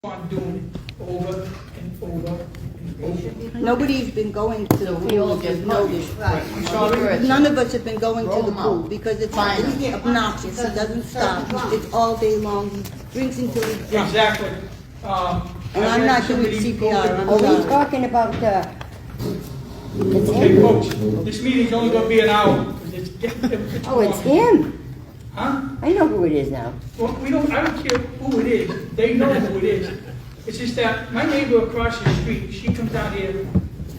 on doing it over and over and over. Nobody's been going to the pool, just noticed. I'm sorry? None of us have been going to the pool because it's obnoxious. He doesn't stop. It's all day long. He drinks until he's drunk. Exactly. And I'm not doing CPR. I'm Are we sorry. talking about, it's Okay, him? folks, this meeting's only gonna be an hour. 'Cause it's Oh, it's him. Huh? I know who it is now. Well, I don't care who it is, they know who it is. It's just that my neighbor across the street, she comes down here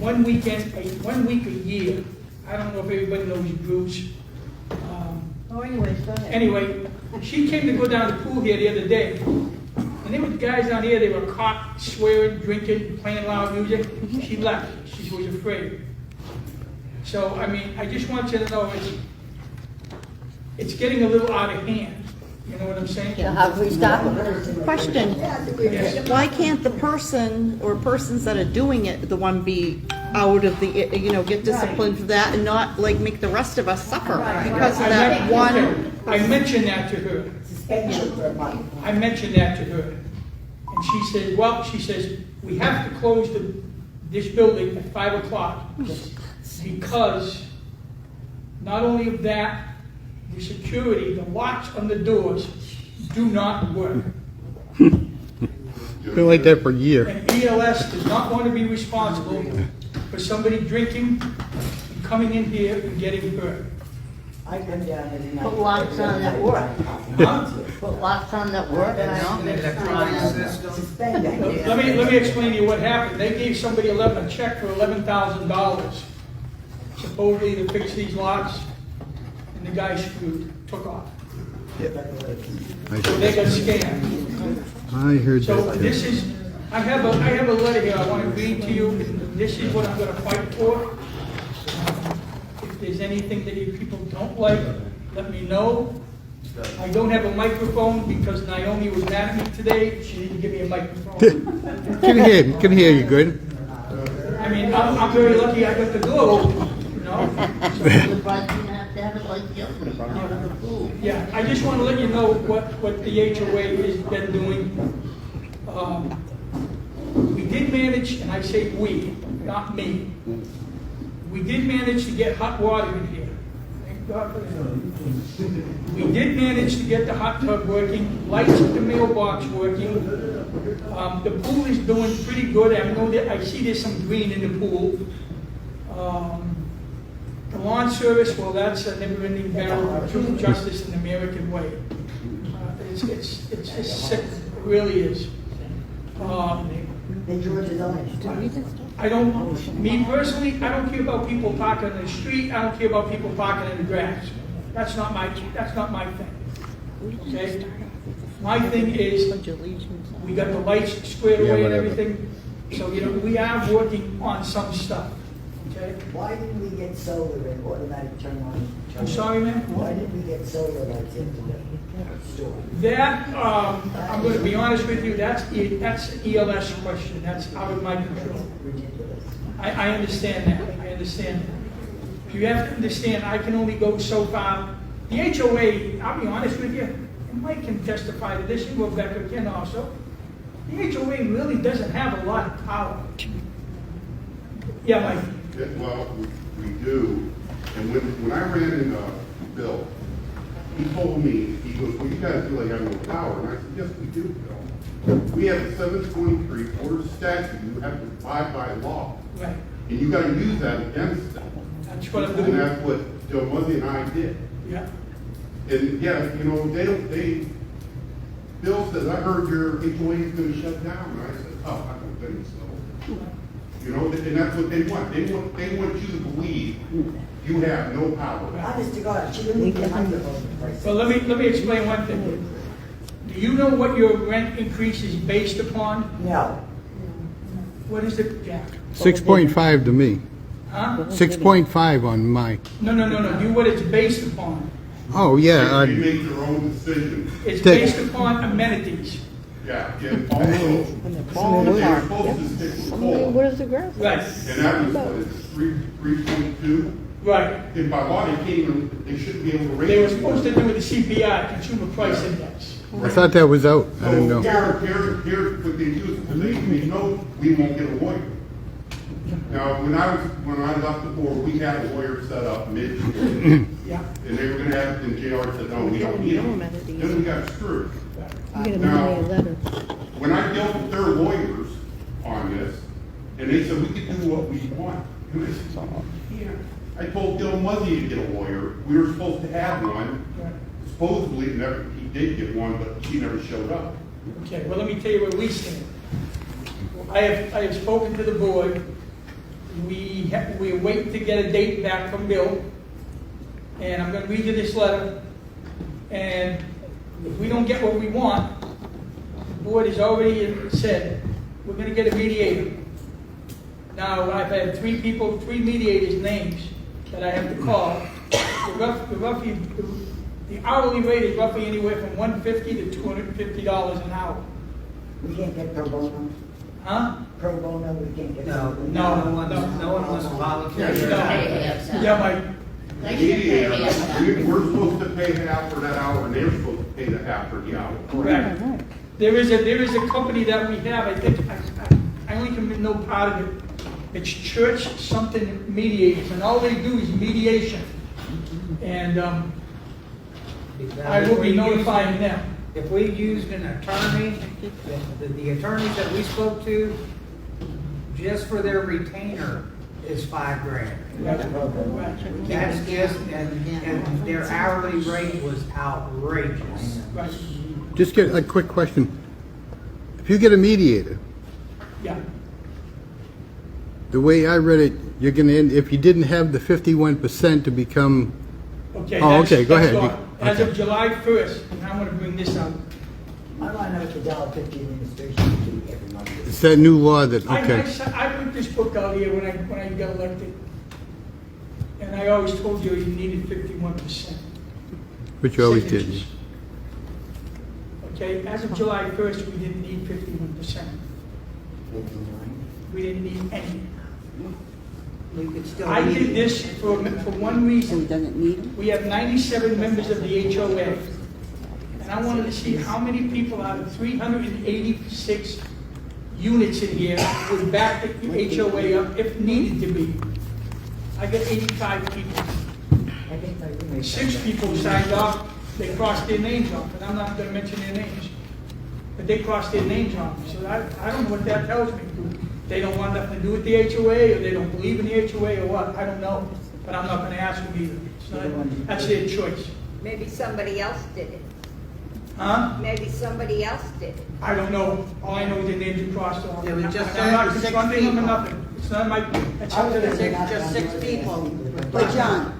one week a year. I don't know if everybody knows Bruce. Anyway, she came to go down the pool here the other day, and there were guys down here, they were caught swearing, drinking, playing loud music. She left, she was afraid. So, I mean, I just want you to know it's getting a little out of hand. You know what I'm saying? So how can we stop him? Question, Yes. why can't the person or persons that are doing it, the one be out of the, get disciplined for that and not like make the rest of us suffer because of that one? I mentioned that to her. I mentioned that to her. And she says, we have to close this building at 5 o'clock because not only of that, the security, the locks on the doors do not work. Been like that for a year. And ELS does not want to be responsible for somebody drinking and coming in here and getting hurt. I come down every night. Put locks on that work. Huh? Put locks on that work, Suspend that. Let me explain to you what happened. They gave somebody a check for $11,000, supposedly to fix these locks, and the guy took off. So they got scammed. I heard So that too. this is, I have a letter here I want to read to you. This is what I'm going to fight for. If there's anything that you people don't like, let me know. I don't have a microphone because Naomi was mad at me today. She didn't give me a microphone. Can hear you good. I mean, I'm very lucky I got the door open, you know? the bike, you have to have it like the other, out of the pool. Yeah, I just want to let you know what the HOA has been doing. We did manage, and I say we, not me, we did manage to get hot water in here. Thank God for that. We did manage to get the hot tub working, lights at the mailbox working. The pool is doing pretty good. I see there's some green in the pool. The lawn service, well, that's a never-ending battle of truth, justice, and the American way. It's just sick, it really is. Then George is on. Me personally, I don't care about people parking in the street, I don't care about people parking in the grass. That's not my thing, okay? My thing is, we got the lights squared away and everything, so, we are working on some stuff, okay? Why didn't we get solar and automatic turn on? I'm sorry, ma'am? Why didn't we get solar lights into the store? That, I'm going to be honest with you, that's an ELS question. That's out of my control. Ridiculous. I understand that. I understand that. You have to understand, I can only go so far. The HOA, I'll be honest with you, and Mike can testify to this, and Rebecca can also. The HOA really doesn't have a lot of power. Yeah, Mike. Yeah, well, we do. And when I ran into Bill, he told me, he goes, well, you guys really have no power. And I said, yes, we do, Bill. We have a 723 order statute. You have to abide by law. Right. And you got to use that against them. That's what I'm And doing. that's what Joe Muzzy and I did. Yeah. And yeah, Bill says, I heard your HOA is going to shut down. And I said, oh, I don't think so. And that's what they want. They want you to believe you have no power. Honest to God, she didn't get a microphone. Well, let me explain one thing. Do you know what your rent increase is based upon? No. What is it, Jack? 6.5 to me. Huh? 6.5 on my. No. You what it's based upon. Oh yeah. You make your own decision. It's based upon amenities. Yeah, also, they're supposed to stick with coal. What is the graph? Right. And that was, what, it's 3.2? Right. And by law, they shouldn't be able to raise it. They were supposed to do with the CPI, Consumer Price Index. I thought that was out. I didn't know. Here's what they use, because they know we won't get a lawyer. Now, when I left the board, we had a lawyer set up mid, Yeah. and they were gonna have it in jail, I said, no, we don't need them. Then we got screwed. Now, when I dealt with their lawyers on this, and they said, we can do what we want. And I said, yeah. I told Bill Muzzy to get a lawyer, we were supposed to have one. Supposedly, he did get one, but she never showed up. Okay, well, let me tell you where we stand. I have spoken to the board. We're waiting to get a date back from Bill. And I'm gonna read you this letter. And if we don't get what we want, the board has already said, we're gonna get a mediator. Now, I've had three mediators' names that I have to call. The hourly rate is roughly anywhere from $150 to $250 an hour. We can't get pro bono. Huh? Pro bono, we can't get. No, No one wants to volunteer. Yeah, Mike. They should pay Mediator, us. we're supposed to pay half for that hour, and they're supposed to pay the half for the hour. Correct. There is a company that we have, I think, I only can know part of it. It's Church something mediators, and all they do is mediation. And I will be notifying them. If we used an attorney, the attorneys that we spoke to, just for their retainer is $5,000. That's just, and their hourly rate was outrageous. Right. Just get a quick question. If you get a mediator, Yeah. the way I read it, you're gonna end, if you didn't have the 51% to become, Okay. Oh, okay, go that's ahead. gone. As of Okay. July 1st, and I'm gonna bring this out. I line up with $1.50 administration fee every month. it's that new law that, I okay. put this book out here when I got elected. And I always told you needed 51%. Which you always did. signatures. Okay, as of July 1st, we didn't need 51%. We didn't need any. We could still. I did this for one So he reason. doesn't need them? We have 97 members of the HOA. And I wanted to see how many people out of 386 units in here would back the HOA up if needed to be. I got 85 people. I think that you may. 6 people signed off, they crossed their names off, and I'm not gonna mention their names. But they crossed their names off, so I don't know what that tells me. They don't want nothing to do with the HOA, or they don't believe in the HOA, or what, I don't know. But I'm not gonna ask them either. It's not, that's their choice. Maybe somebody else did it. Huh? Maybe somebody else did it. I don't know. All I know is their names are crossed off. It was just I'm not six confronting them or people. nothing. It's not my, it's up to them. Just 6 people. But John,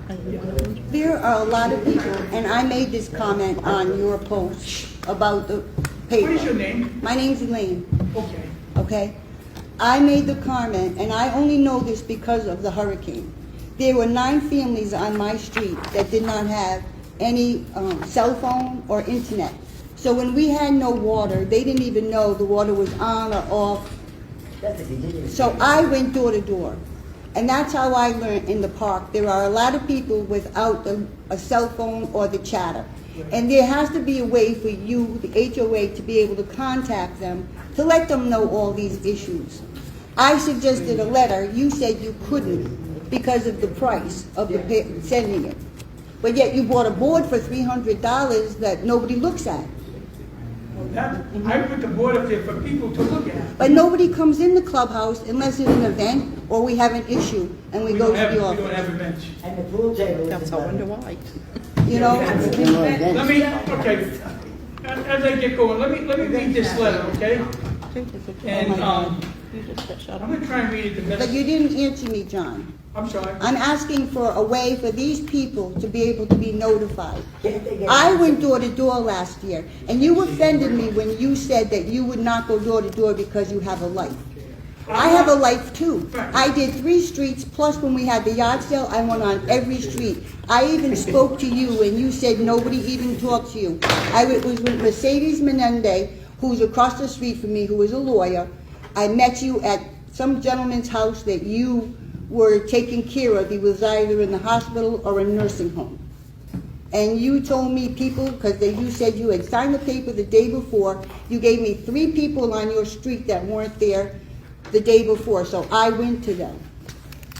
there are a lot of people, and I made this comment on your post about the paper. What is your name? My name's Elaine, Okay. okay? I made the comment, and I only know this because of the hurricane. There were 9 families on my street that did not have any cell phone or internet. So when we had no water, they didn't even know the water was on or off. That's if you did. So I went door to door. And that's how I learned in the park. There are a lot of people without a cell phone or the chatter. And there has to be a way for you, the HOA, to be able to contact them, to let them know all these issues. I suggested a letter, you said you couldn't because of the price of the sending it. But yet you bought a board for $300 that nobody looks at. I put the board up there for people to look at. But nobody comes in the clubhouse unless it's an event or we have an issue and we go to the We don't office. have events. And the pool table is. That's how I wonder why. You know? Let me, okay, as I get going, let me read this letter, okay? And, I'm gonna try and read it the But best. you didn't answer me, John. I'm sorry. I'm asking for a way for these people to be able to be notified. Can't they get- I went door to door last year, and you offended me when you said that you would not go door to door because you have a life. I have a life too. I did 3 streets, plus when we had the yard sale, I went on every street. I even spoke to you, and you said nobody even talked to you. I was with Mercedes Menendez, who's across the street from me, who is a lawyer. I met you at some gentleman's house that you were taking care of. He was either in the hospital or a nursing home. and you told me people, because you said you had signed the paper the day before, you gave me 3 people on your street that weren't there the day before, so I went to them.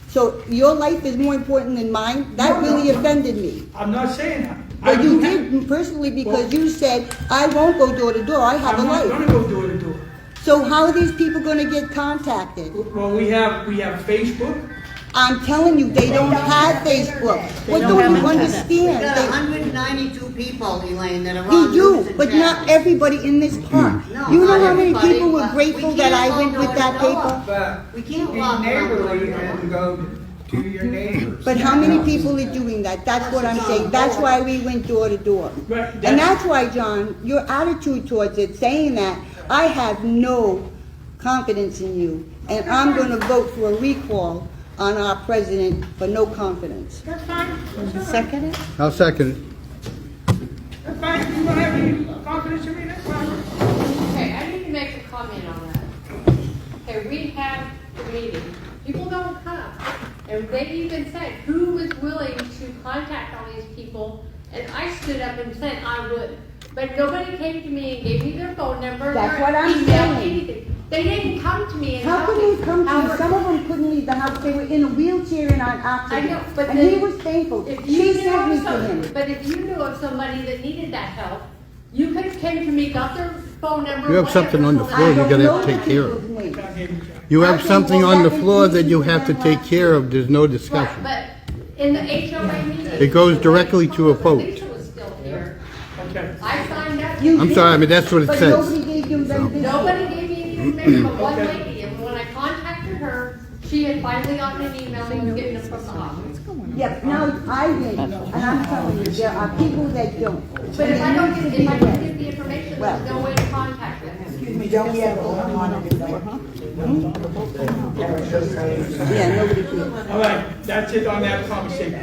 So your life is more important than mine? That really offended me. I'm not saying that. But you did personally, because you said, I won't go door to door, I have a I'm not life. gonna go door to door. So how are these people gonna get contacted? Well, we have Facebook. I'm telling you, they don't have Facebook. What don't don't have you internet. understand? Got They- 192 people, Elaine, that are We on do, roofs and but not channels. everybody in this park. No, You know not how many everybody, people were but grateful we that I can't went go with door that to door. paper? But We can't be walk around neighborly door to door. and go to your neighbors. But how many people are doing that? That's what I'm saying. That's why we went door to door. Right, And that's why, John, your attitude towards it, saying that, I have no confidence in you. And I'm gonna vote for a recall on our president for no confidence. That's fine. Second it? I'll second it. That's fine. If you don't have any confidence in me, that's fine. Okay, I need to make a comment on that. Okay, we have the meeting, people don't come. And they even said, who was willing to contact all these people? And I stood up and said I would. But nobody came to me and gave me their phone number, That's their what I'm email, saying. anything. They didn't come to me and How tell can me. you come to me? how- Some of them couldn't leave the house. They were in a wheelchair and on oxygen. I know, but And he then was thankful. If She you sent me knew to of him. some, but if you knew of somebody that needed that help, you could have came to me, got their phone number. You have something on the whatever, floor so you that- gotta take care of. Can't hear you, John. You have something on the floor that you Right, have to take care of, there's no Right, discussion. but in the HOA meeting. It goes directly to a vote. Lisa was still here. Okay. I signed up. You I'm did, sorry, but that's what it but says. nobody gave you them this. Nobody gave me any information but one Okay. lady, and when I contacted her, she had finally gotten an email and was getting it from the office. Yep, now I did, and I'm telling you, there are people that don't. But if I don't get, if I don't get the information, Well. there's no way to contact them. Excuse me, don't we have a vote on it? Yeah, nobody did. All right, that's it on that conversation.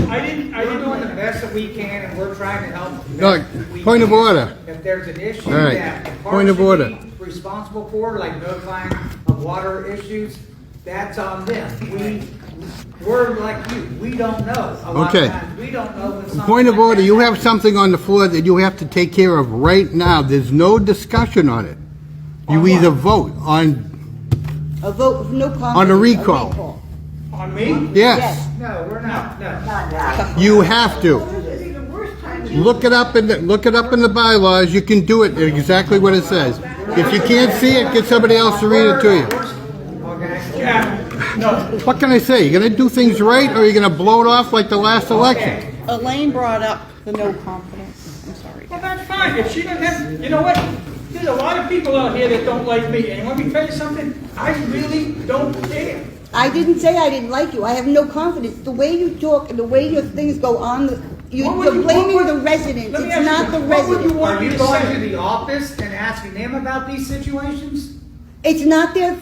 I didn't We're doing the best that we can, and we're trying to help. the Doug, best that we point of can. order. If there's an issue All right, that the park point of should order. be responsible for, like notifying of water issues, that's on them. We're like you, we don't know. A lot Okay. of times, we don't know when something Point of like order, that you have happens. something on the floor that you have to take care of right now. There's no discussion on it. You On either what? vote on, A vote of no confidence. On a recall. On me? yes, No, we're not, no. you have to. Look it up in the bylaws, you can do it exactly what it says. If you can't see it, get somebody else to read it to you. Okay. Yeah, no. What can I say? You gonna do things right, or you gonna blow it off like the last election? Elaine brought up the no confidence. I'm sorry. Well, that's fine. If she doesn't have, you know what? There's a lot of people out here that don't like me. And let me tell you something, I really don't care. I didn't say I didn't like you, I have no confidence. The way you talk and the way your things go on, What you're would you- blaming what the would- residents, let me it's ask not you, the what would you residents. want Are me you to going say? to the office and asking them about these situations? It's not their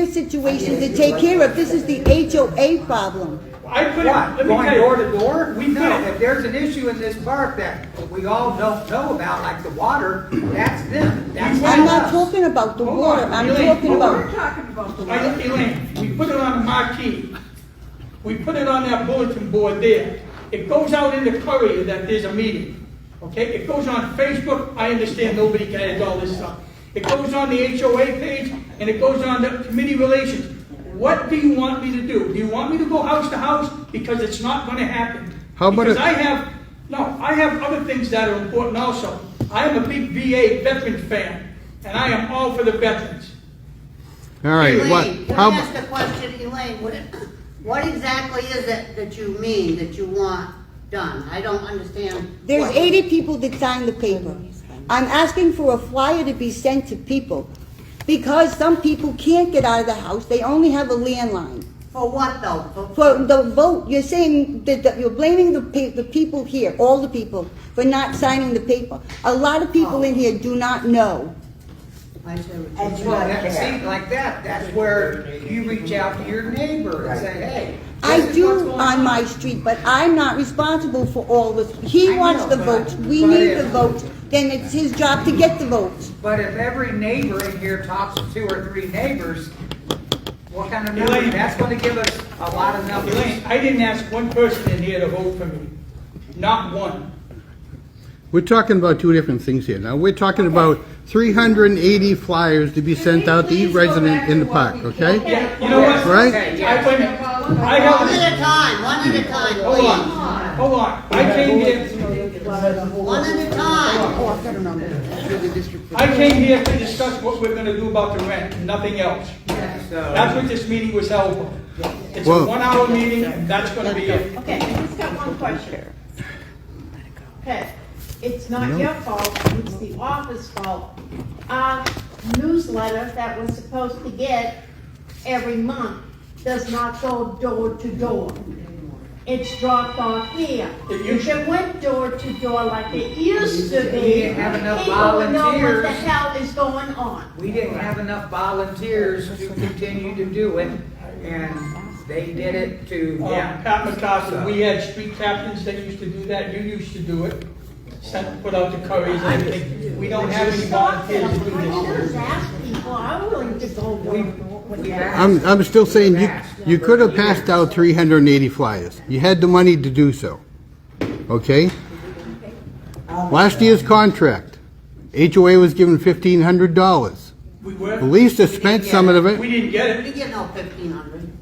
situation to take care of, this is the HOA problem. I put it, What, let me going tell you. door to door? We put No, it, if there's an issue in this park that we all don't know about, like the water, that's them. That's I'm not us. talking about the Hold water, on, I'm Elaine, talking hold about, Elaine, we put it on the marquee. We put it on that bulletin board there. It goes out in the courier that there's a meeting, okay? It goes on Facebook, I understand nobody can edit all this stuff. It goes on the HOA page, and it goes on the committee relations. What do you want me to do? Do you want me to go house to house? Because it's not gonna happen. How about Because it- I have other things that are important also. I am a big VA veteran fan, and I am all for the veterans. All right, what, Elaine, can how, I ask a question, Elaine? What exactly is it that you mean that you want done? I don't understand. there's what- 80 people that signed the paper. I'm asking for a flyer to be sent to people, because some people can't get out of the house, they only have a landline. For what though? For the vote, you're saying that you're blaming the people here, all the people, for not signing the paper. A lot of people in here do not know. I see what And you're you Well, don't that, care. see, like that's where you reach out to your neighbor and say, hey. I this is what's do going on my street, but I'm not responsible for all this. He I wants know, the but- votes, we but need if- the votes, then it's his job to get the votes. But if every neighbor in here talks to 2 or 3 neighbors, what kind of number? Elaine. That's gonna give us a lot of numbers. Elaine, I didn't ask one person in here to vote for me. Not one. We're talking about two different things here. Now, we're talking about 380 flyers to be sent out to each resident in the park, okay? Yeah, you know what? Right? I went, I One have, at a time, one at a time, hold please. on, hold on. I came here, One at a time. I came here to discuss what we're gonna do about the rent, nothing else. That's what this meeting was held for. It's a Well- 1 hour meeting, and that's gonna be it. Okay, I just got one question. Okay, it's not your fault, it's the office fault. Our newsletter that we're supposed to get every month does not go door to door. It's dropped off here. If it went door to door like it used to We be, didn't have enough people would know what the volunteers. hell is going on. We didn't have enough volunteers to continue to do it, and they did it to, Pat McCarthy, we had street captains that used to do that, you used to do it. Put out the curries and everything. We don't have any volunteers to do this. Just ask people, I'm willing to go with that. I'm still saying you could have passed out 380 flyers. You had the money to do so. Okay? Last year's contract, HOA was given $1,500. We were, Lisa spent some of we it. didn't get We it. get no 1,500.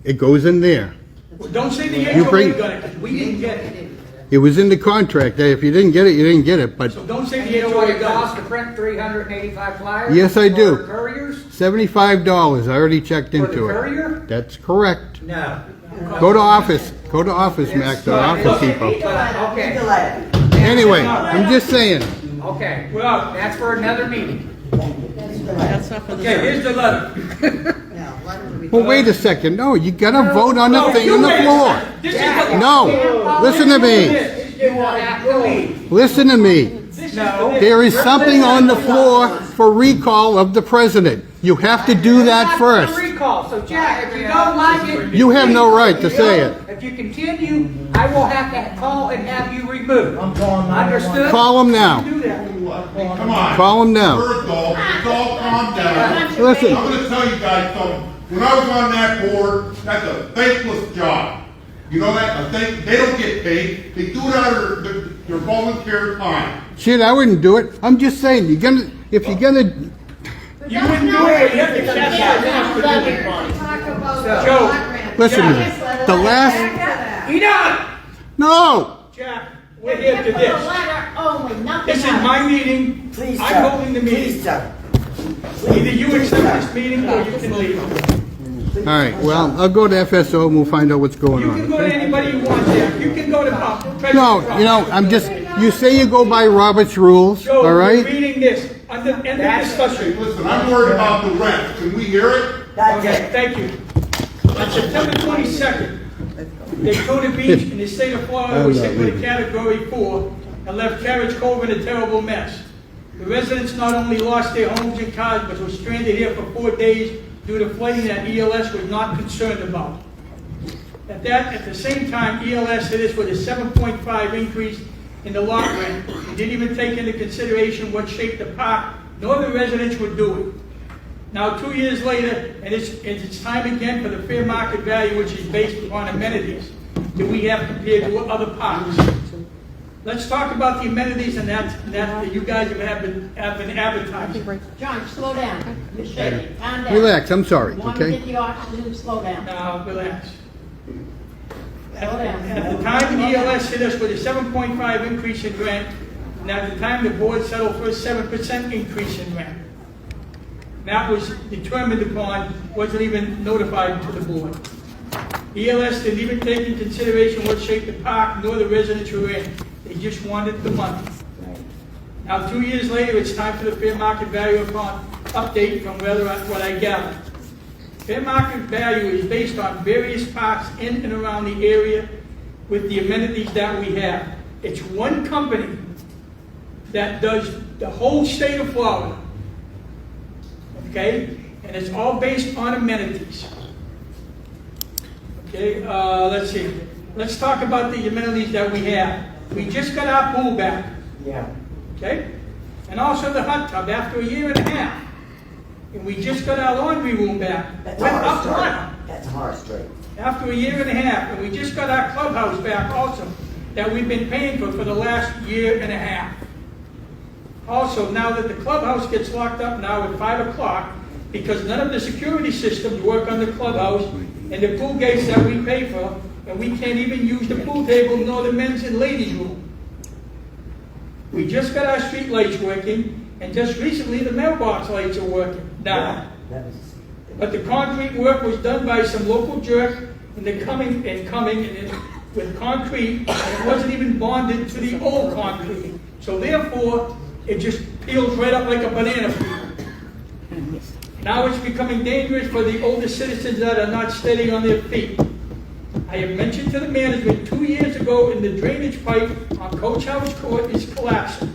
It goes in there. Well, don't say the You HOA bring- got it, 'cause we didn't get it. It was in the contract. If you didn't get it, you didn't get it. But So don't say and the you know what HOA it costs got to it. print 385 flyers? Yes, I do. For couriers? $75, I already checked For the into it. courier? That's correct. No. Go to office, Max, or Office Depot. But, okay, Anyway, I'm just saying, okay, Well, that's for another meeting. That's not for the. okay, here's the letter. well, wait a second, no, you gotta vote on the No, thing you on the wait a floor. second. This is the- No, listen to me, You will have to leave. listen to me. No. There is something on the floor for recall of the president. You have to do that Not first. for recall, so Jack, if you don't like it. You have no right to say it. If you continue, I will have to call and have you removed. I'm calling 911. Understood? Call him now, Do that. Come on. call him now. First off, it's all calm down. Listen, I'm gonna tell you guys something. When I was on that board, that's a thankless job. You know that? They don't get paid. They do it out of their volunteer time. shit, I wouldn't do it. I'm just saying, if you're gonna, You wouldn't do it, but you have to catch it. Talk about Joe, listen to me. The last, Enough! no, Jack, we're here to For the this. letter only, nothing This is else. my meeting. Please, I'm sir. holding the Please, meeting. sir. Either you accept this meeting or you can leave. all right, well, I'll go to FSO and we'll find out what's going You can on. go to anybody you want there. You can go to President No, Trump. you know, you say you go by Robert's rules, Joe, all we're right? reading this. Under, end of discussion. Listen, I'm worried about the rent. Can we hear it? That's Okay, it. thank you. On September 22nd, Daytona Beach in the state of Florida was hit with a Category 4 and left Carriage Cove in a terrible mess. The residents not only lost their homes and cars, but were stranded here for 4 days due to flooding that ELS was not concerned about. At the same time, ELS hit us with a 7.5 increase in the lot rent and didn't even take into consideration what shape the park nor the residents were doing. Now, 2 years later, and it's time again for the fair market value, which is based upon amenities that we have compared to other parks. Let's talk about the amenities and that you guys have been advertising. John, slow down. You're shaking. Calm down. Relax, I'm sorry, Want to okay? get the oxygen, slow down. Now, relax. Slow down. At the time, ELS hit us with a 7.5 increase in rent, and at the time, the board settled for a 7% increase in rent. That was determined upon, wasn't even notified to the board. ELS didn't even take into consideration what shape the park nor the residents were in. They just wanted the money. Now, 2 years later, it's time for the fair market value upon update from what I gathered. Fair market value is based on various parks in and around the area with the amenities that we have. It's one company that does the whole state of Florida. Okay? And it's all based on amenities. Okay, let's see. Let's talk about the amenities that we have. We just got our pool back. Yeah. Okay? And also the hot tub after a year and a half. And we just got our laundry room back. That's Went a up horror story. front That's a horror story. after a year and a half. And we just got our clubhouse back also that we've been paying for the last year and a half. Also, now that the clubhouse gets locked up now at 5 o'clock, because none of the security systems work on the clubhouse, and the pool gates that we pay for, and we can't even use the pool table nor the men's and ladies' room. We just got our street lights working, and just recently the mailbox lights are working now. But the concrete work was done by some local jerk, and they're coming with concrete, and it wasn't even bonded to the old concrete. So therefore, it just peels right up like a banana peel. Now it's becoming dangerous for the older citizens that are not steady on their feet. I have mentioned to the management 2 years ago, in the drainage pipe on Coach House Court is collapsing.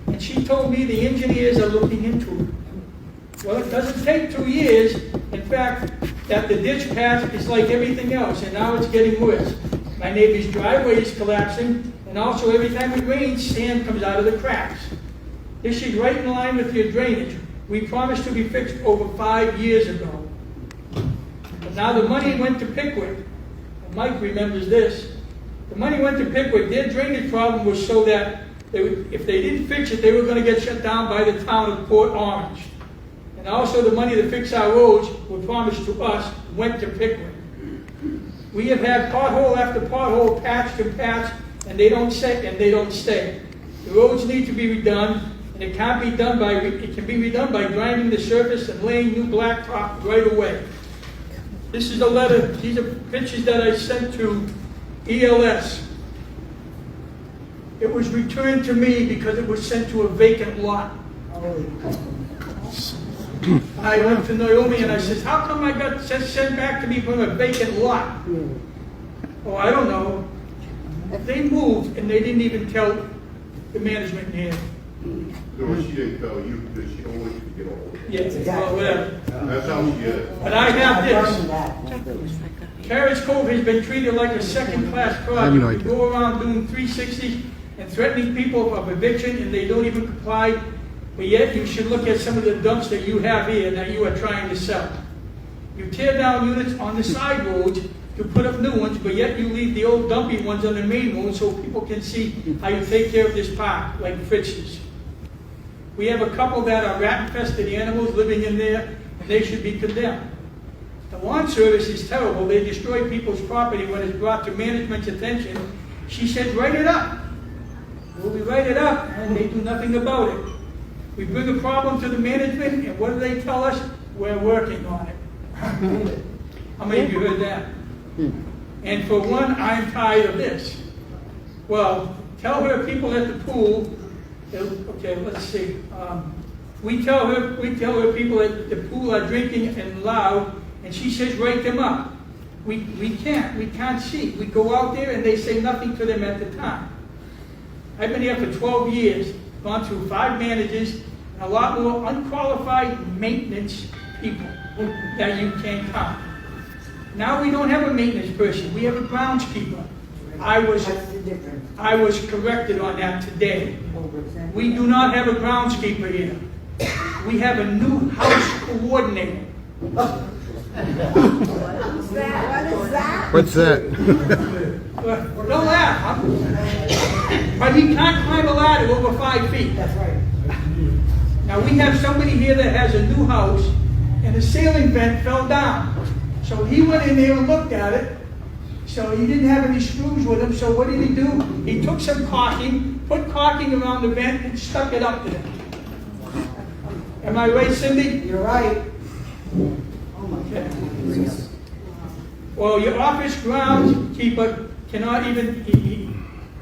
And she told me the engineers are looking into it. Well, it doesn't take 2 years. In fact, that the ditch patch is like everything else, and now it's getting worse. My neighbor's driveway is collapsing, and also every time it rains, sand comes out of the cracks. This is right in line with your drainage. We promised to be fixed over 5 years ago. But now the money went to Pickwick. And Mike remembers this. The money went to Pickwick. Their drainage problem was so that if they didn't fix it, they were going to get shut down by the town of Port Orange. And also the money to fix our roads were promised to us went to Pickwick. We have had pothole after pothole patched and patched, and they don't stay. The roads need to be redone, and it can be redone by grinding the surface and laying new blacktop right away. This is a letter. These are pictures that I sent to ELS. It was returned to me because it was sent to a vacant lot. I went to Naomi and I said, how come I got sent back to me from a vacant lot? Oh, I don't know. They moved and they didn't even tell the management here. No, she didn't tell you because she only could get a hold of you. Yes, well, whatever. That's how she is. But I have this. Carriage Cove has been treated like a second-class project. no You idea. go around doing 360s and threatening people of eviction, and they don't even comply. But yet, you should look at some of the dumps that you have here that you are trying to sell. You tear down units on the side roads to put up new ones, but yet you leave the old dumpy ones on the main road so people can see how you take care of this park, like Fritz's. We have a couple that are rat-infested animals living in there, and they should be condemned. The lawn service is terrible. They destroy people's property when it's brought to management's attention. She says, write it up. Well, we write it up, and they do nothing about it. We bring a problem to the management, and what do they tell us? We're working on it. How many of you heard that? And for one, I'm tired of this. Well, tell her people at the pool, okay, let's see. We tell her people at the pool are drinking and loud, and she says, write them up. We can't see. We go out there and they say nothing to them at the time. I've been here for 12 years, gone through 5 managers, and a lot more unqualified maintenance people that you can't count. Now we don't have a maintenance person, we have a groundskeeper. I was corrected on that today. We do not have a groundskeeper here. We have a new house coordinator. What's that? Don't laugh, huh? But he can't climb a ladder over 5 feet. That's right. Now we have somebody here that has a new house, and the ceiling vent fell down. So he went in there and looked at it. So he didn't have any screws with him, so what did he do? He took some caulking, put caulking around the vent, and stuck it up there. Am I right, Cindy? You're right. Okay. Well, your office groundskeeper cannot even,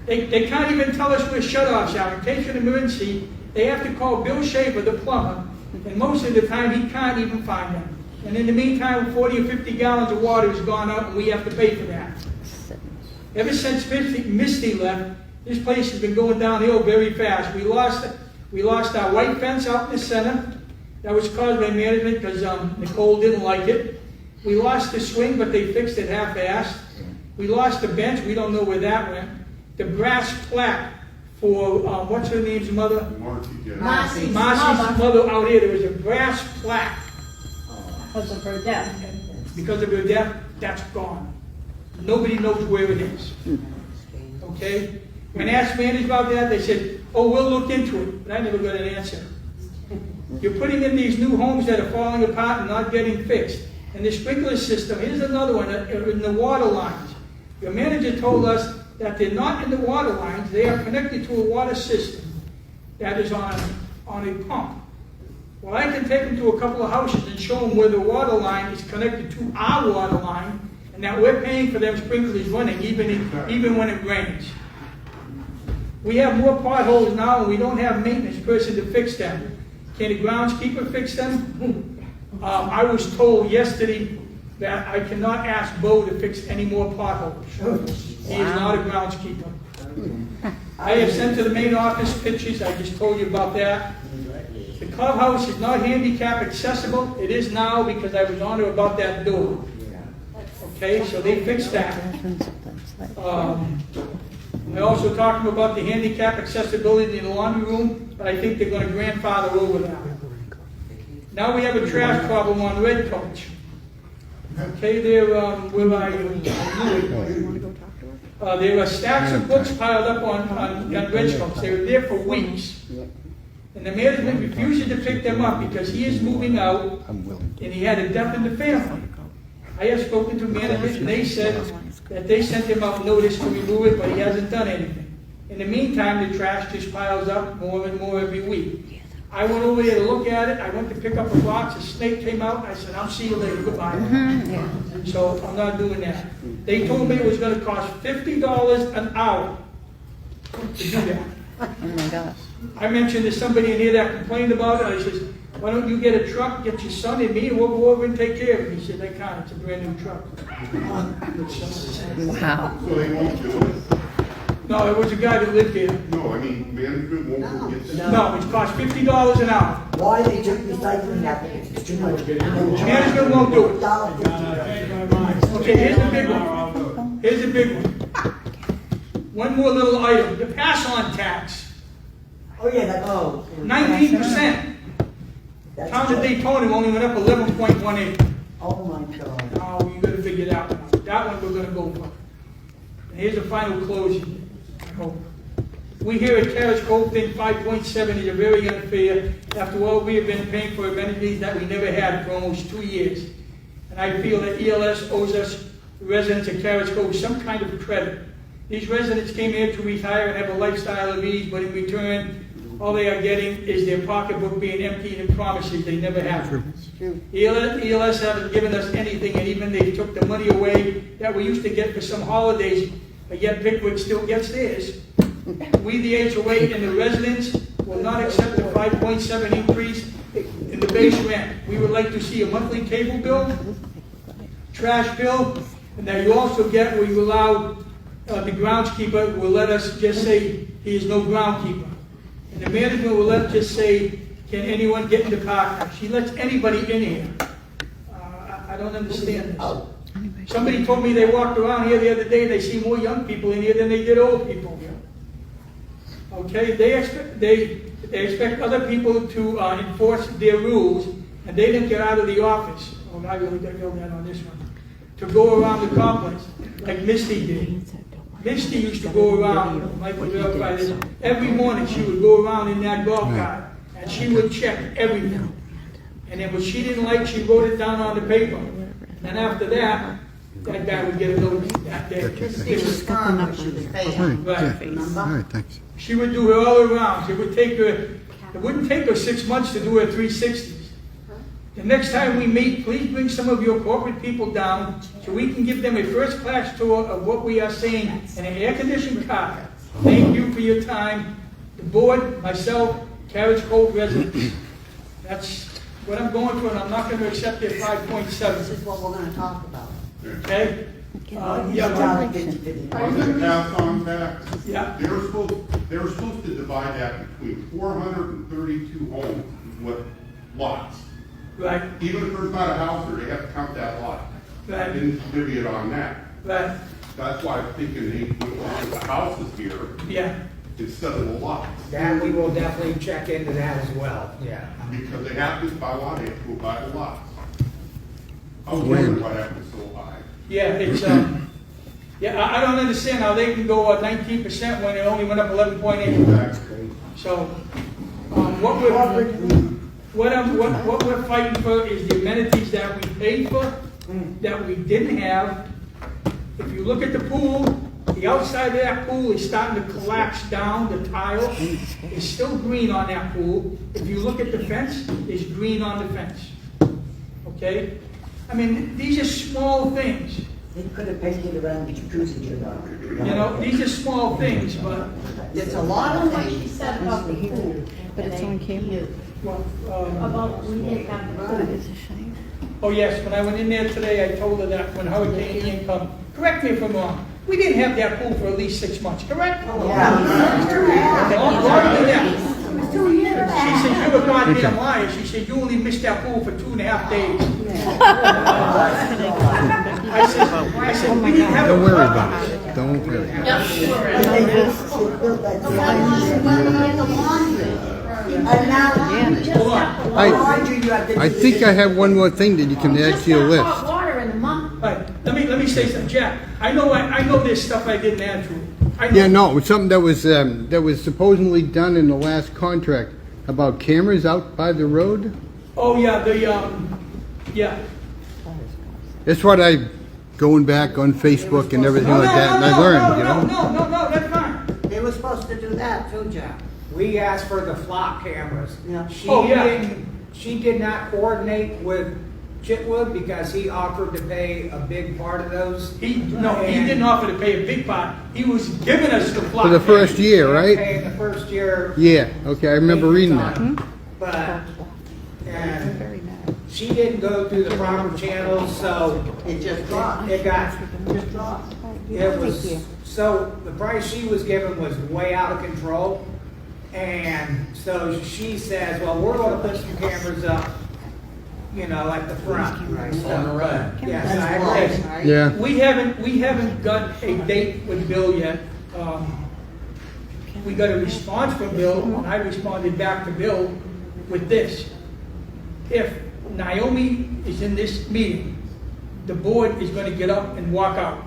they can't even tell us where shutoffs are. In case of an emergency, they have to call Bill Schaefer, the plumber, and most of the time he can't even find them. And in the meantime, 40 or 50 gallons of water has gone out, and we have to pay for that. Ever since Misty left, this place has been going downhill very fast. We lost our white fence out in the center. That was caused by management because Nicole didn't like it. We lost the swing, but they fixed it half-assed. We lost the bench. We don't know where that went. The brass plaque for, what's her name's mother? Marcy's mother out here. There was a brass plaque. Because of her death. Because of her death, that's gone. Nobody knows where it is. Okay? When asked management about that, they said, oh, we'll look into it, but I never got an answer. You're putting in these new homes that are falling apart and not getting fixed. And the sprinkler system, here's another one, in the water lines. Your manager told us that they're not in the water lines, they are connected to a water system that is on a pump. Well, I can take them to a couple of houses and show them where the water line is connected to our water line, and that we're paying for them sprinklers running even when it rains. We have more potholes now, and we don't have a maintenance person to fix them. Can the groundskeeper fix them? I was told yesterday that I cannot ask Bo to fix any more potholes. He is not a groundskeeper. I have sent to the main office pictures, I just told you about that. The clubhouse is not handicap accessible. It is now because I was on her about that door. Okay, so they fixed that. I also talked about the handicap accessibility in the laundry room, but I think they're going to grandfather over that. Now we have a trash problem on Red Coach. Okay, there are stacks of books piled up on Red Coach. They were there for weeks. And the management refuses to pick them up because he is moving out and he had a death in the family. I have spoken to management and they said that they sent him out notice to remove it, but he hasn't done anything. In the meantime, the trash just piles up more and more every week. I went over there to look at it. I went to pick up a box. A snake came out. I said, I'll see you later. Goodbye. So I'm not doing that. They told me it was going to cost $50 an hour to do that. Oh my gosh. I mentioned to somebody in here that complained about it. I says, why don't you get a truck, get your son and me, and we'll go over and take care of it. He said, I can't. It's a brand new truck. Wow. So they won't do it? No, it was a guy that lived here. No, I mean, management won't go get that. No, it's cost $50 an hour. Why they took recycling that, it's too much. Management won't do it. $1.50. Okay, here's the big one. Here's the big one. One more little item, the pass-on tax, Oh, yeah, that's, oh. 19%. That's Town of good. Daytona only went up 11.18. Oh, my God. Oh, you gotta figure that one out. That one we're gonna go for. And here's the final closing, I hope. We hear at Carriage Cove thing 5.7 is a very unfair, after all we have been paying for amenities that we never had for almost 2 years. And I feel that ELS owes us, the residents of Carriage Cove, some kind of credit. These residents came here to retire and have a lifestyle of ease, but in return, all they are getting is their pocketbook being emptied and promises they never have. ELS haven't given us anything, and even they took the money away that we used to get for some holidays, but yet Pickwick still gets theirs. We, the HOA and the residents, will not accept the 5.7 increase in the base rent. We would like to see a monthly cable bill, trash bill, and that you also get where you allow the groundskeeper will let us just say he is no groundkeeper. And the management will let just say, can anyone get in the park? She lets anybody in here. I don't understand this. Somebody told me they walked around here the other day, they see more young people in here than they did old people here. Okay, they expect other people to enforce their rules, and they didn't get out of the office. Oh, I really got yelled at on this one. To go around the complex, like Misty did. Misty used to go around, Mike was verify this, every morning she would go around in that golf cart, and she would check everything. And then what she didn't like, she wrote it down on the paper. And after that guy would get a notice that day. This was firm when she was paying. Right. All right, thanks. She would do her all around. It wouldn't take her 6 months to do her 360s. The next time we meet, please bring some of your corporate people down so we can give them a first-class tour of what we are seeing in an air-conditioned car. Thank you for your time. The board, myself, Carriage Cove residents. That's what I'm going for, and I'm not going to accept their 5.7. This is what we're gonna talk about. Okay? On the pass-on tax, Yeah. they were supposed to divide that between 432 homes with lots. Right. Even if there's not a house there, they have to count that lot. Right. I didn't divvy it on that. Right. That's why I'm thinking they would want the houses here Yeah. instead of the lots. That, we will definitely check into that as well, yeah. Because they have to, by law, they have to go buy the lots. I was wondering why that was so high. Yeah, it's, yeah, I don't understand how they can go 19% when it only went up 11.8. Exactly. So, what we're fighting for is the amenities that we paid for, that we didn't have. If you look at the pool, the outside of that pool is starting to collapse down, the tile is still green on that pool. If you look at the fence, there's green on the fence. Okay? I mean, these are small things. They could have painted around the jacuzzi, you know. You know, these are small things, but, There's a lot of What she things. said about the pool. But it's on camera. About we didn't have the pool. oh yes, when I went in there today, I told her that when Hurricane Ian come, correct me if I'm wrong, we didn't have that pool for at least 6 months, correct? Yeah. Longer than that. She said, you're a goddamn liar. She said, you only missed that pool for 2.5 days. I said, we didn't have a Don't worry problem. about it. Don't worry. And now, You just have to I think I have one more thing that you can add to your hot list. water in the month. Right. Let me say something, Jack. I know there's stuff I didn't add to it. I know. Yeah, no, it was something that was supposedly done in the last contract about cameras out by the road. Oh, yeah, yeah. That's what going back on Facebook and everything like that, and I learned, you know. No, that's fine. they were supposed to do that too, Jack. We asked for the flock cameras. Yeah. She did not coordinate with Chitwood because he offered to pay a big part of those. He didn't offer to pay a big part. He was giving us the flock. For the first year, right? Paying the first year. Yeah, okay, I remember reading that. But, and she didn't go through the proper channels, so It just dropped. it got, Just dropped. it was, so the price she was given was way out of control. And so she says, well, we're gonna put some cameras up, you know, at the front. Yes, I agree. Yeah, We haven't got a date with Bill yet. We got a response from Bill, and I responded back to Bill with this. If Naomi is in this meeting, the board is gonna get up and walk out.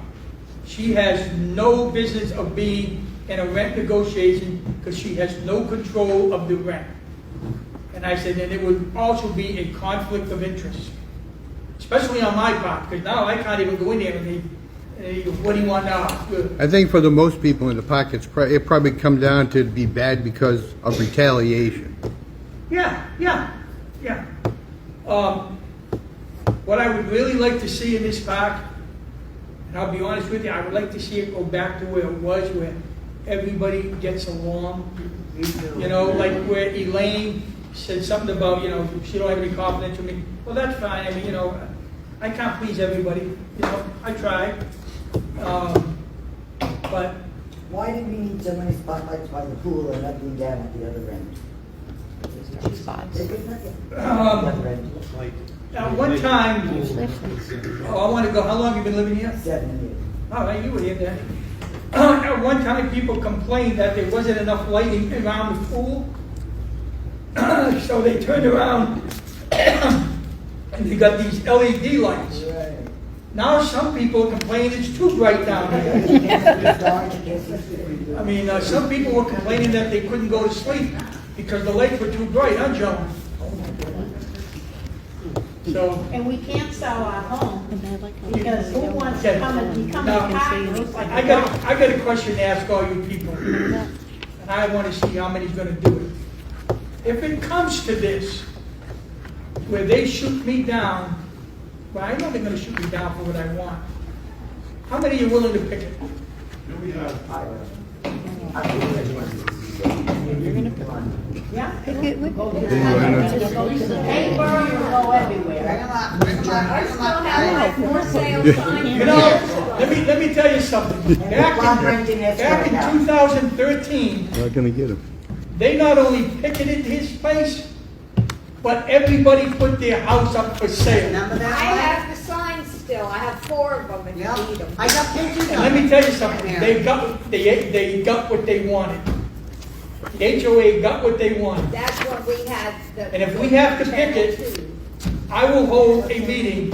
She has no business of being in a rent negotiation because she has no control of the rent. And I said, and it would also be a conflict of interest, especially on my part, because now I can't even go in there and what do you want now? I think for the most people in the pockets, it probably come down to be bad because of retaliation. Yeah. What I would really like to see in this park, and I'll be honest with you, I would like to see it go back to where it was, where everybody gets along. You know, like where Elaine said something about, you know, she don't have any confidence in me. Well, that's fine. I mean, you know, I can't please everybody. You know, I try. But Why did we need so many spotlights by the pool and nothing down at the other end? Spots. at one time, I want to go, how long have you been living here? 7 years. All right, you were here then. At one time, people complained that there wasn't enough lighting around the pool. So they turned around and they got these LED lights. Right. Now some people complain it's too bright down there. I mean, some people were complaining that they couldn't go to sleep because the lights were too bright, huh, Joe? So, And we can't sell our home because who wants to come and become a Now, partner? Like I got a question to ask all you people, and I want to see how many's going to do it. If it comes to this, where they shoot me down, well, I know they're going to shoot me down for what I want. How many are willing to pick it? Yeah. Then why not? Hey, borough will go everywhere. I still have like more sales signs. You know, let me tell you something. Back in 2013, Not gonna get him. they not only picketed his place, but everybody put their house up for sale. Remember I that? have the signs still. I have 4 of them if you Yeah. need them. I got pictures And of let me it. tell you something, they got what they wanted. The HOA got what they wanted. That's when we had the. And if we have to pick it, Channel 2. I will hold a meeting,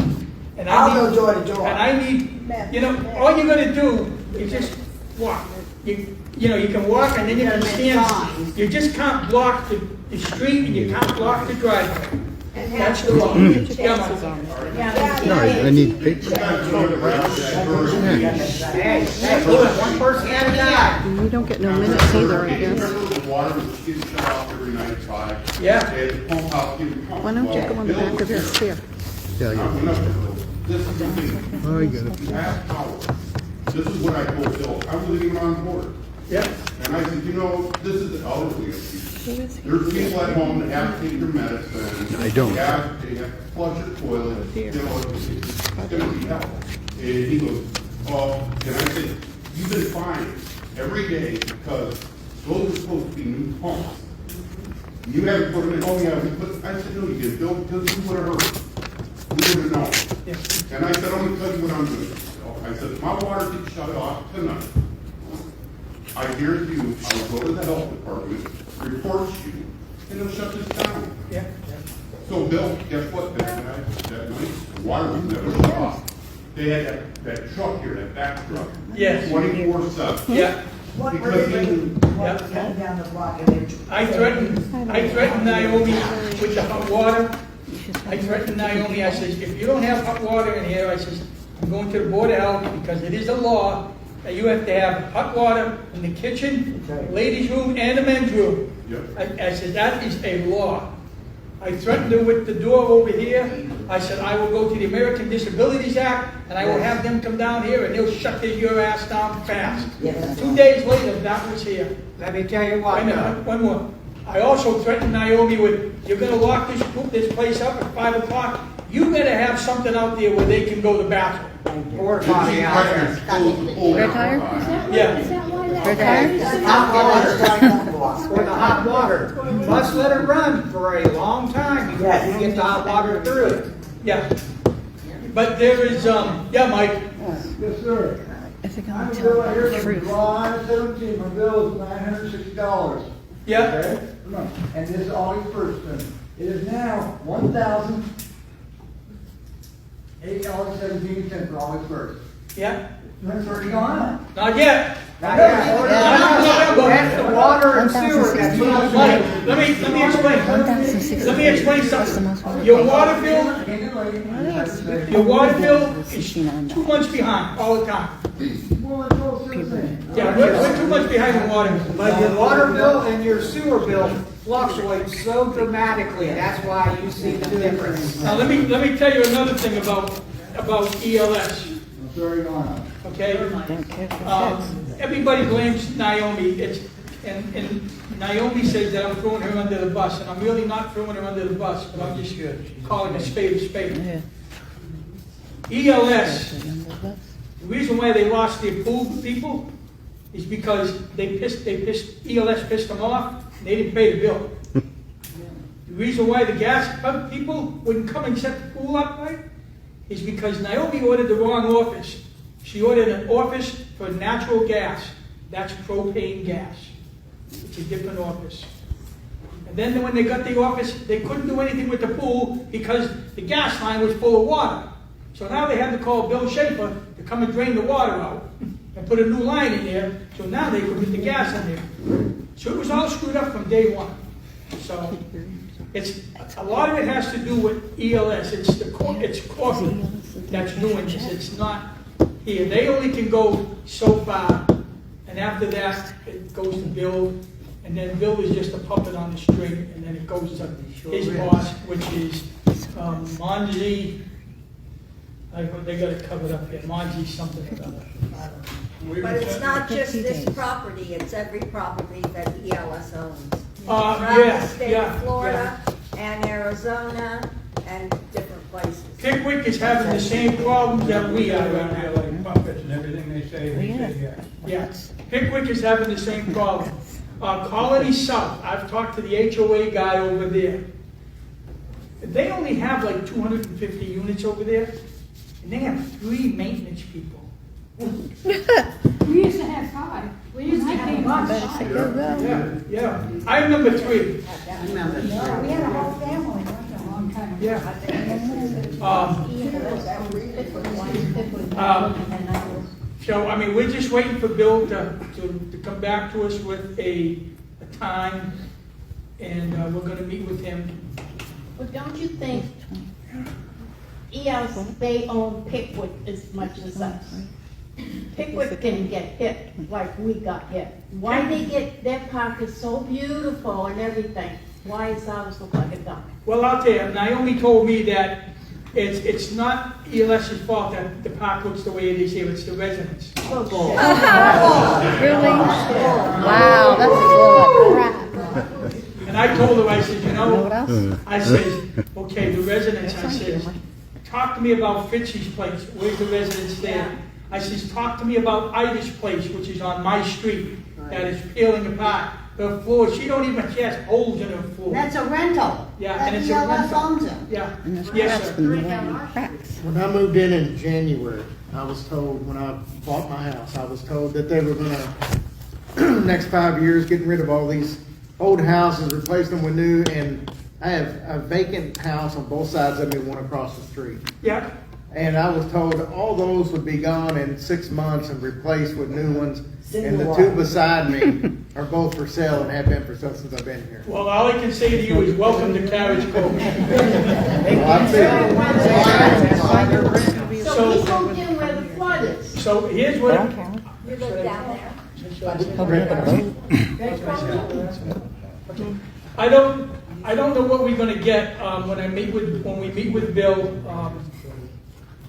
and I'll I go need, door to door. and I need, you know, all you're gonna do is just walk. you know, you can walk and then you can stand. You just can't block the street and you can't block the driveway. That's the law. Yeah, Mike. No, I need paper. Hey, look, one person at a time. We don't get no minutes either, I guess. The water was getting shut off every night at 5. Yeah. They had to pump out, give them pump. Why don't you go on the back of this here? Yeah, yeah. This is the thing. Oh, I get it. You have power. This is what I told Bill. I wasn't even on board. Yeah. And I said, you know, this is the elderly. There's people at home that have to take their medicine. I don't. They have to flush their toilet. You know, it's gonna be hell. And he goes, oh, and I said, you've been fined every day because those are supposed to be new pumps. You haven't put them in. Oh, yeah, we put, I said, no, you didn't, Bill, because you would have heard. You would have known. And I said, I'm gonna tell you what I'm doing. I said, if my water gets shut off tonight, I guarantee you, I will go to the health department, report you, and they'll shut this down. Yeah. So Bill, guess what, that night, the water was never shut off. They had that truck here, that back truck. Yes. 24/7. Yeah. What were Because they they- doing? What was coming down the block and they? I threatened Naomi with the hot water. I threatened Naomi, I says, if you don't have hot water in here, I says, I'm going to the Board of Health because it is a law that you have to have hot water in the kitchen, ladies' room, and the men's room. Yep. I said, that is a law. I threatened her with the door over here. I said, I will go to the American Disabilities Act, and I will have them come down here, and they'll shut your ass down fast. Yes. 2 days later, that was here. Let me tell you Wait what, a minute, one more. I also threatened Naomi with, you're gonna lock this place up at 5 o'clock. You better have something out there where they can go to the bathroom. porta potty out there. Retired? Yeah. Retired? For the hot water, you must let it run for a long time before you get the hot water through it. Yeah. But there is, yeah, Mike, Yes, sir. If they're I'm gonna a tell bill the here from truth. July 17, my bill is $960. yeah, Okay? And this is August 1st then. It is now $1,008.17 for August 1st. yeah. That's already gone up. Not yet. That's the water and sewer that's Mike, let me explain. Let me explain something. Your water bill is 2 months behind all the time. Well, that's all I'm saying. Yeah, we're 2 months behind the water. But your water bill and your sewer bill fluctuate so dramatically, that's why you see the difference. Now, let me tell you another thing about ELS, It's already gone up. okay? Don't care for Everybody blames Naomi, and Naomi says that I'm throwing her under the bus, and I'm really not throwing her under the bus, but I'm just calling a spade a spade. ELS, the reason why they lost their pool people is because ELS pissed them off, and they didn't pay the bill. The reason why the gas pump people wouldn't come and set the pool up right is because Naomi ordered the wrong office. She ordered an office for natural gas. That's propane gas. It's a different office. And then when they got the office, they couldn't do anything with the pool because the gas line was full of water. So now they had to call Bill Schaefer to come and drain the water out and put a new line in there, so now they could get the gas in there. So it was all screwed up from day one. So it's a lot of it has to do with ELS. It's corporate that's doing this. It's not here. They only can go so far, and after that it goes to Bill, and then Bill is just a puppet on the string, and then it goes to his boss, which is Monzi. They got it covered up here. Monzi something or other. I don't know. But it's not just this property, it's every property that ELS owns. Yeah, Throughout the state yeah, of Florida and Arizona and different places. Pickwick is having the same problems that we are right now. Like puppets and everything they say, Yeah, Pickwick is having the same problem. Colony South, I've talked to the HOA guy over there. They only have like 250 units over there, and they have 3 maintenance people. We used to have 5. We used to have 5. Yeah, I remember 3. We had a whole family a long time ago. Yeah. So, I mean, we're just waiting for Bill to come back to us with a time, and we're gonna meet with him. But don't you think, yes, they own Pickwick as much as us. Pickwick didn't get hit like we got hit. Why they get, their park is so beautiful and everything, why does ours look like a dump? Well, I'll tell you, Naomi told me that it's not ELS's fault that the park looks the way it is here, it's the residents. Really? Wow, that's full of crap. And I told her, I said, you Know what know, else? I said, okay, the residents, I said, talk to me about Fitzy's place, where's the residents there? I says, talk to me about Ida's place, which is on my street, that is peeling apart. The floor, she don't even, she has holes in her floor. That's a rental. Yeah, and it's a That ELS rental. owns it. Yeah, And there's yes, cracks sir. in the cracks. When I moved in January, I was told, when I bought my house, I was told that they were gonna, next 5 years, getting rid of all these old houses, replace them with new, and I have a vacant house on both sides of me, one across the street. Yeah, And I was told all those would be gone in 6 months and replaced with new ones. And the two beside me are both for sale and have been for sale since I've been here. well, all I can say to you is welcome to Carriage Cove. So we moved in where the flood is. So here's what, You live down there? I don't know what we're gonna get, when we meet with Bill,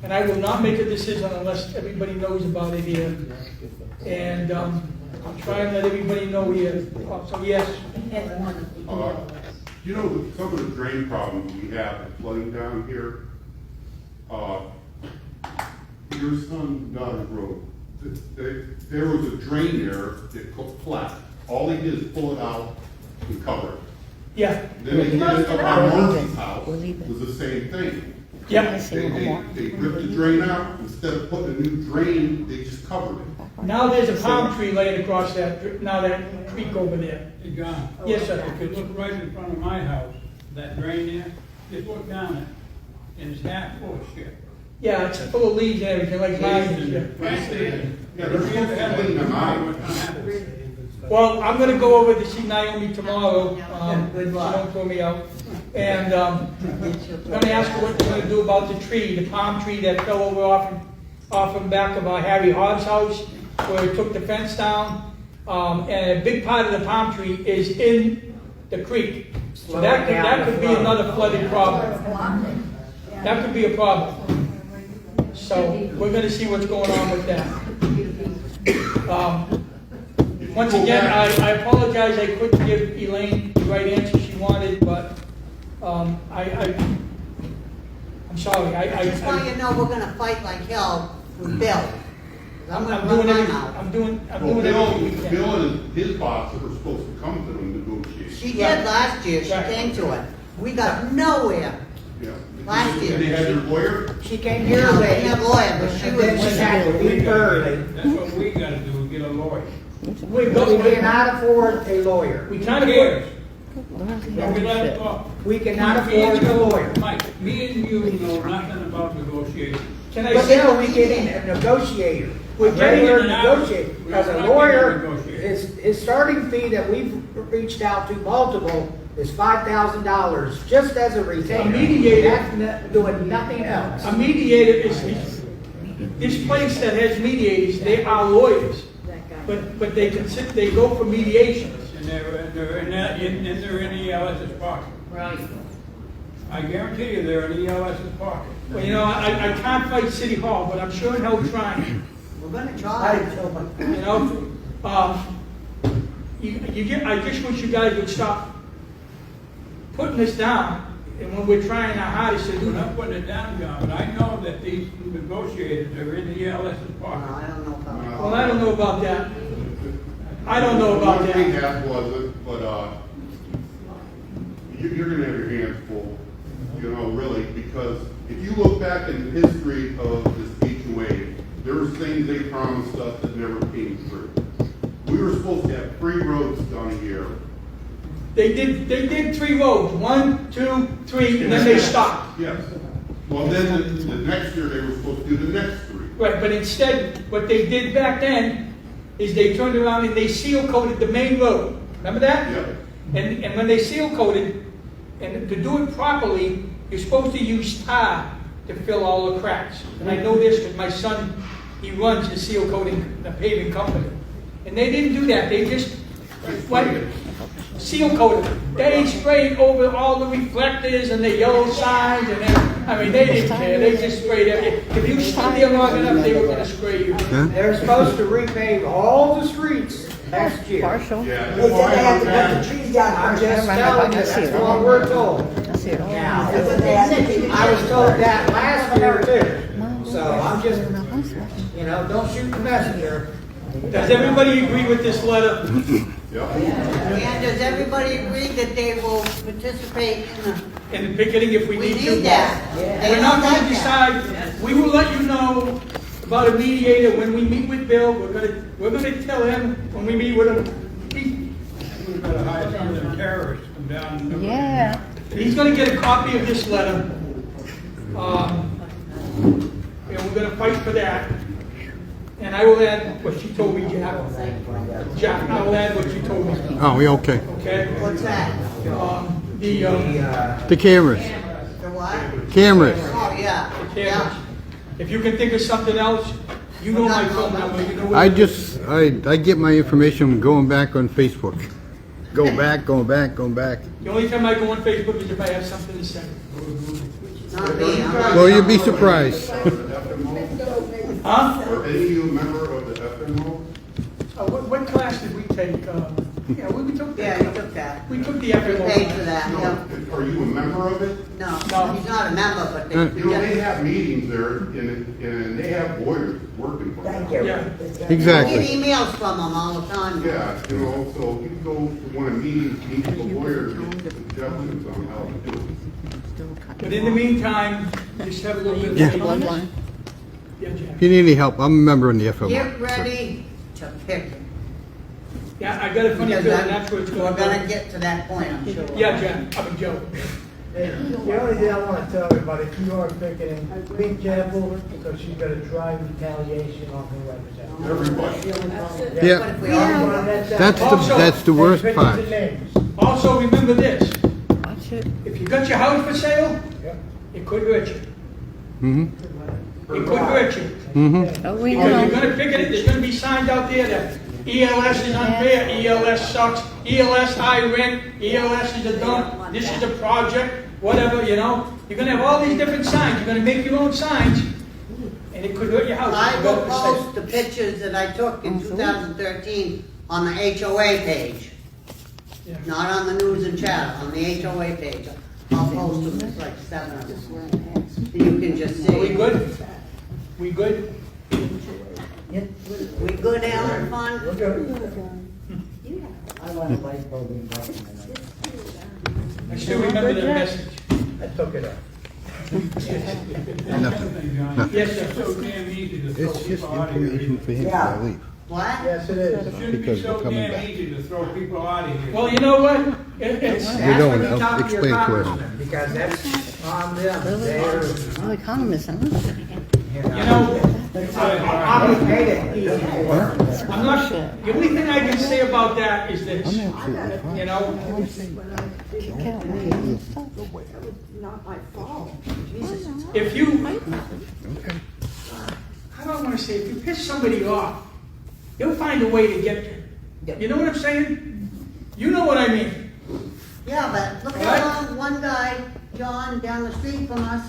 and I will not make a decision unless everybody knows about it here. And, I'll try and let everybody know here, so yes. You know, some of the drain problems we have with flooding down here, your son Goddard Road, there was a drain there that collapsed. All they did is pull it out and cover it. Yeah, Then they did it up on Murphy's house, it was the same thing. yeah. They ripped the drain out, instead of putting a new drain, they just covered it. Now there's a palm tree laying across that creek over there. Hey, John. Yes, sir. If you look right in front of my house, that drain there, just look down it, and it's half full of shit. Yeah, it's full of leaves and everything, like mine. Yeah, they're supposed to clean them out. Well, I'm gonna go over to see Naomi tomorrow, good she luck. won't throw me out. And, I'm gonna ask her what we're gonna do about the tree, the palm tree that fell over off and back of Harry Hobbs' house, where it took the fence down. And a big part of the palm tree is in the creek. So that could be another flooding problem. That could be a problem. So we're gonna see what's going on with that. Once again, I apologize, I couldn't give Elaine the right answer she wanted, but, I'm sorry, I just want you to know we're gonna fight like hell with Bill. 'Cause I'm gonna I'm run doing mine everything, out. I'm doing Well, everything we can. Bill and his boss were supposed to come to them negotiate. She did last year, she Right. came to it. We got nowhere. Yeah. Last year. And they had your lawyer? She came here No, we late, have a lawyer, but she and then she was, had to leave early. That's what we gotta do, get a lawyer. We But we cannot afford a lawyer. We kind of, Cares? Don't we let it go? We cannot afford a lawyer. Mike, me and you know nothing about negotiation. can I But say, now we getting a negotiator, a We're getting regular an negotiator. hour. Because We're a not lawyer, getting a negotiator. his starting fee that we've reached out to multiple is $5,000, just as a retainer. A mediator. That's doing nothing else. a mediator is, this place that has mediators, they are lawyers. But they go for mediations. And they're in ELS's pocket. right. I guarantee you they're in ELS's pocket. Well, you know, I can't fight City Hall, but I'm sure in hell trying. We're gonna try. You know, I just wish you guys would stop putting this down, and when we're trying our hardest to do We're that. not putting it down, John, but I know that these negotiators are in ELS's No, pocket. I don't know about that. Well, I don't know about that. I don't know about One thing that. that wasn't, but, you're gonna have your hands full, you know, really, because if you look back in the history of this HOA, there were things they promised us that never came through. We were supposed to have 3 roads done a year. They did 3 roads, 1, 2, 3, and then they stopped. Yes. Well, then the next year, they were supposed to do the next 3. Right, but instead, what they did back then is they turned around and they seal coated the main road. Remember that? Yep. And when they seal coated, and to do it properly, you're supposed to use tar to fill all the cracks. And I know this because my son, he runs the seal coating, the paving company. And they didn't do that, they just went seal coated. They sprayed over all the reflectors and the yellow signs and everything. I mean, they didn't care, they just sprayed everything. If you stood there long enough, they were gonna spray you. They're supposed to repave all the streets next year. Partial. Yeah. They said they have to cut the trees down I'm first. just telling you, that's what we're told. That's it. Now, That's what they have to do. I was told that last year too. So I'm just, don't shoot the messenger. Does everybody agree with this letter? Yep. And does everybody agree that they will participate in the, In the picketing if we we need to? need that. They We're not don't gonna like that. decide, we will let you know about a mediator when we meet with Bill, we're gonna tell him when we meet with him. We've got to hire some of them terrorists to come down and. Yeah. He's gonna get a copy of this letter. And we're gonna fight for that. And I will add what she told me, Jack. Jack, I will add what you told me, Oh, we okay. okay? What's that? The cameras. The what? Cameras. Oh, yeah. Cameras. If you can think of something else, you know my phone number, you know what. I get my information going back on Facebook. Going back. The only time I go on Facebook is if I have something to say. Not me. Well, you'd be surprised. Huh? Are any of you a member of the FMO? What class did we take? Yeah, we took Yeah, that. you took that. We took the You FMO. paid for that, yeah. Are you a member of it? No, No. he's not a member, but they. You know, they have meetings there, and they have lawyers working for them. Thank you. Yeah. Get Exactly. emails from them all the time. Yeah, so you can go to one of the meetings, meet with the lawyers, and get suggestions on how to do it. But in the meantime, just have a little bit of Yeah. faith. Yeah, Jack. If you need any help, I'm a member in the FMO. Get ready to pick it. Yeah, I got a funny Because feeling that's where it's we're gonna gonna go. get to that point, I'm sure. Yeah, Jack, I'm a joke. The only thing I want to tell everybody, if you are picketing, be careful because she's going to try retaliation on whoever's out. Everybody. Yeah. But if we all That's the worst Pictures part. and names. Also, remember this, Watch it. if you got your house for sale, Yep. it could hurt you. Mm-hmm. It could hurt you. Mm-hmm. Oh, we Because you're know. gonna picket it, there's gonna be signs out there that ELS is unfair, ELS sucks, ELS high rent, ELS is a dump, this is a project, whatever, you know? You're gonna have all these different signs, you're gonna make your own signs, and it could hurt your house. I if you will got it for sale. post the pictures that I took in 2013 on the HOA page. Yeah. Not on the news and chat, on the HOA page. I'll post them, there's like 7 of them. You can just Are we see. good? We good? We good, Alan, fun? We're good. I want a light bulb in Boston. I still remember the message. I took it up. Nothing. Yes, sir. It's so damn easy to throw It's just people out of here. information for him before I leave. What? Yes, it It is. shouldn't be Because so we're coming damn back. easy to throw people out of here. Well, you know what? It's, We That's don't, when you I'll talk to your explain to her. congressman, because that's on them. They're, Oh, economist, huh? you know, obligated easy work. I'm not, the only thing I can say about that is this, I'm absolutely fine. you know? Kick out me. If you, how do I want to say, if you piss somebody off, they'll find a way to get you. You know what I'm saying? You know what I mean? Yeah, but look Right. how long one guy, John, down the street from us,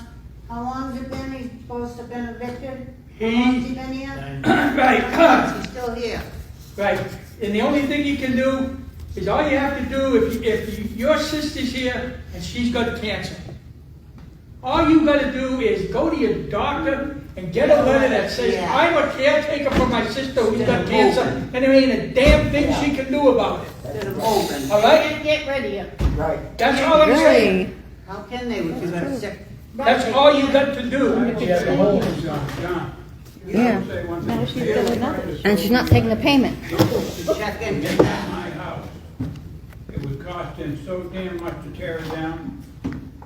how long has it been he's supposed to have been evicted? How long has he been here? Right, He's still here. right. And the only thing you can do is all you have to do, if your sister's here and she's got cancer, all you gotta do is go to your doctor and get a letter that says, Yeah. I'm a caretaker for my sister who's got cancer, and there ain't a damn thing she can do about it. Instead of open. All right? Can't get rid of you. Right. That's all I'm saying. Really? How can they with you got sick? That's all you got to do. John. Yeah. And she's not taking the payment. Check into Get that. my house. It would cost them so damn much to tear it down,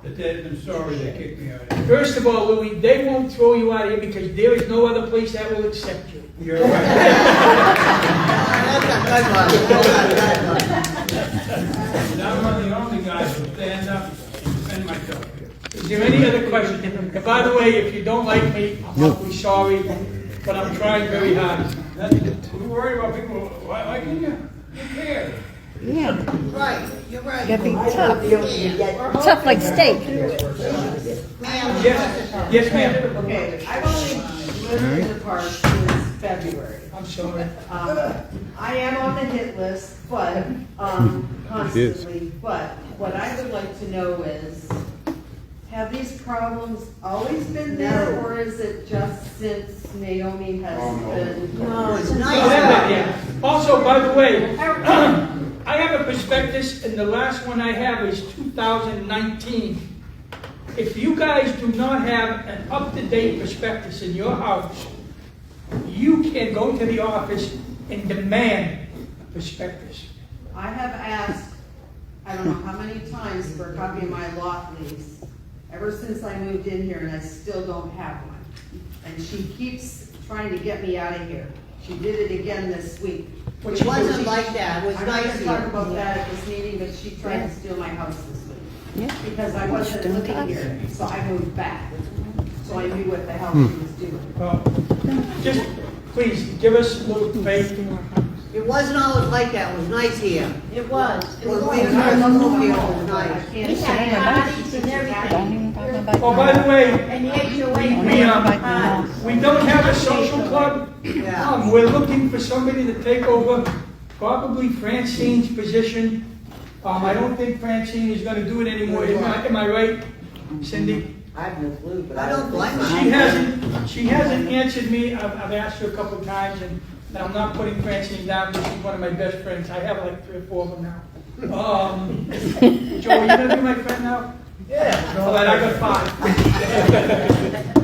that But they've been sorry they kicked me out of here. First of all, Louis, they won't throw you out of here because there is no other place that will accept you. You're right. And I'm one of the only guys who stand up and defend myself here. Is there any other question? And by the way, if you don't like me, I'm awfully sorry, but I'm trying very hard. We worry about people, why can't you? Who cares? Yeah, Right, you're right. gotta be tough. Tough like steak. Yes, ma'am. Okay, I've only lived in the park since February. I'm sorry. I am on the hit list, but, constantly, but what I would like to know is, have these problems always been there, or is it just since Naomi has been? No, it's Oh, nice. yeah. Also, by the way, I have a prospectus, and the last one I have is 2019. If you guys do not have an up-to-date prospectus in your house, you can go to the office and demand a prospectus. I have asked, I don't know how many times for a copy of my lot lease, ever since I moved in here, and I still don't have one. And she keeps trying to get me out of here. She did it again this week. It wasn't like that, it was I'm not nice gonna of talk you. about that at this meeting, but she tried to steal my house this week. Yeah. Because I wasn't Don't living touch. here, so I moved back. So I knew what the hell she was doing. Just, please, give us a little faith. It wasn't always like that, it was nice here. It was. When we first moved here, it was nice. I can't We say had parties and everything. Don't even talk about Oh, by the way, And the HOA. we don't have a social club. Yeah. We're looking for somebody to take over, probably Francine's position. I don't think Francine is gonna do it anymore. Am I right, Cindy? I have no clue, but I don't blame her. She hasn't answered me. I've asked her a couple of times, and I'm not putting Francine down because she's one of my best friends. I have like 3 or 4 of them now. Joe, you gonna be my friend now? Yeah. All right, I got 5.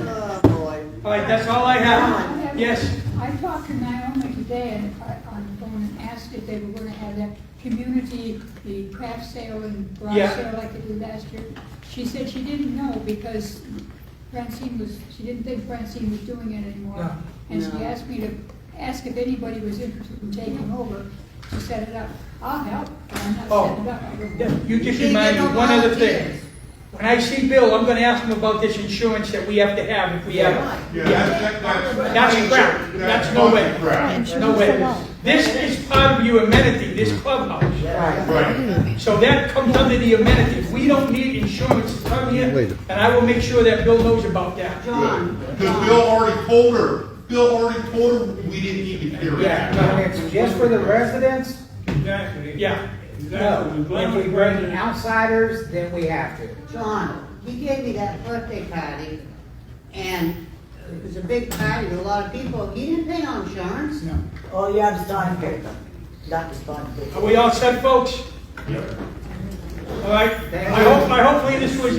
Oh, boy. All right, that's all I have. Yes. I talked to Naomi today on the phone and asked if they were going to have that community, the craft sale and garage Yeah. sale like they did last year. She said she didn't know because she didn't think Francine was doing it anymore. No. And she asked me to ask if anybody was interested in taking over to set it up. I'll help, but I'm not setting it up. I don't- You just remind me one other thing. When I see Bill, I'm gonna ask him about this insurance that we have to have if we have it. Yeah, That's crap. That's no way. Crap. No way. This is part of your amenity, this clubhouse. Right. So that comes under the amenity. We don't need insurance to come here, and I will make sure that Bill knows about that. Because Bill already told her we didn't need to carry it. Yeah, and it's just for the residents. Exactly. Yeah. No, if we bring outsiders, then we have to. John, he gave me that birthday party, and it was a big party with a lot of people. He didn't pay no insurance. No. All you have is time paper, not responsibility. Are we all set, folks? All right. Hopefully this was,